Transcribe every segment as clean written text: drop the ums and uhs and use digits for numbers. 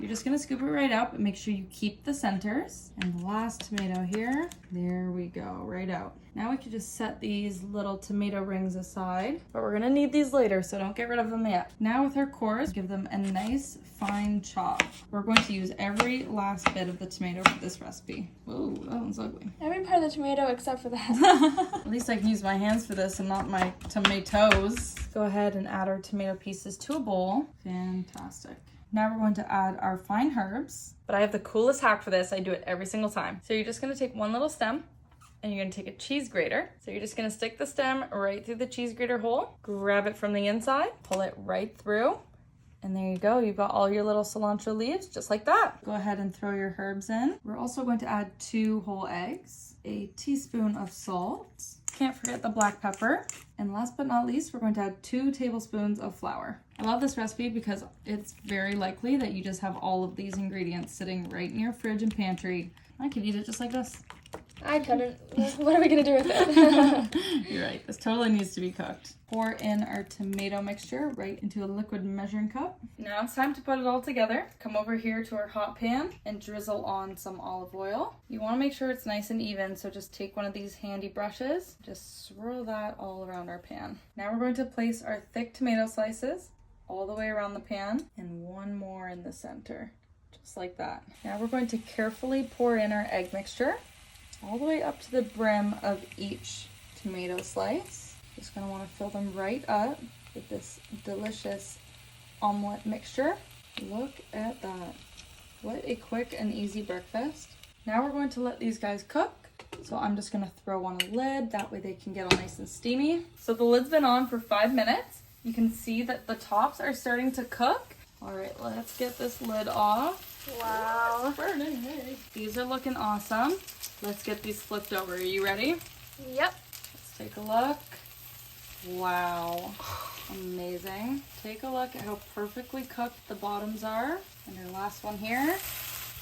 You're just gonna scoop it right out, but make sure you keep the centers. And the last tomato here, there we go, right out. Now we can just set these little tomato rings aside, but we're gonna need these later, so don't get rid of them yet. Now with our cores, give them a nice fine chop. We're going to use every last bit of the tomato for this recipe. Whoa, that one's ugly. Every part of the tomato except for that. At least I can use my hands for this and not my tomatoes. Go ahead and add our tomato pieces to a bowl. Fantastic. Now we're going to add our fine herbs. But I have the coolest hack for this. I do it every single time. So you're just gonna take one little stem and you're gonna take a cheese grater. So you're just gonna stick the stem right through the cheese grater hole, grab it from the inside, pull it right through, and there you go. You've got all your little cilantro leaves, just like that. Go ahead and throw your herbs in. We're also going to add 2 whole eggs, a teaspoon of salt, can't forget the black pepper, and last but not least, we're going to add 2 tablespoons of flour. I love this recipe because it's very likely that you just have all of these ingredients sitting right in your fridge and pantry. I could eat it just like this. I couldn't. What are we gonna do with it? You're right, this totally needs to be cooked. Pour in our tomato mixture right into a liquid measuring cup. Now it's time to put it all together. Come over here to our hot pan and drizzle on some olive oil. You want to make sure it's nice and even, so just take one of these handy brushes, just swirl that all around our pan. Now we're going to place our thick tomato slices all the way around the pan and one more in the center, just like that. Now we're going to carefully pour in our egg mixture all the way up to the brim of each tomato slice. Just gonna want to fill them right up with this delicious omelet mixture. Look at that. What a quick and easy breakfast. Now we're going to let these guys cook. So I'm just gonna throw on a lid, that way they can get all nice and steamy. So the lid's been on for 5 minutes. You can see that the tops are starting to cook. All right, let's get this lid off. Wow. Burning, hey. These are looking awesome. Let's get these flipped over. Are you ready? Yep. Let's take a look. Wow. Amazing. Take a look at how perfectly cooked the bottoms are. And your last one here.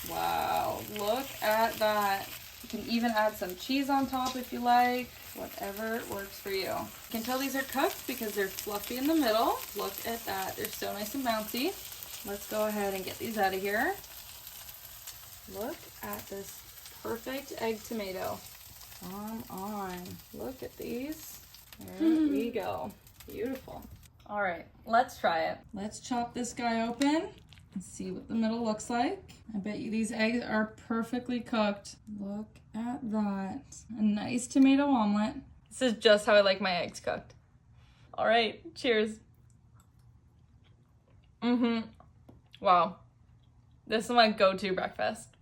Wow. Look at that. You can even add some cheese on top if you like. Whatever works for you. You can tell these are cooked because they're fluffy in the middle. Look at that. They're so nice and bouncy. Let's go ahead and get these out of here. Look at this perfect egg tomato. Come on. Look at these. There we go. Beautiful. All right, let's try it. Let's chop this guy open and see what the middle looks like. I bet you these eggs are perfectly cooked. Look at that. A nice tomato omelet. This is just how I like my eggs cooked. All right, cheers. Wow. This is my go-to breakfast.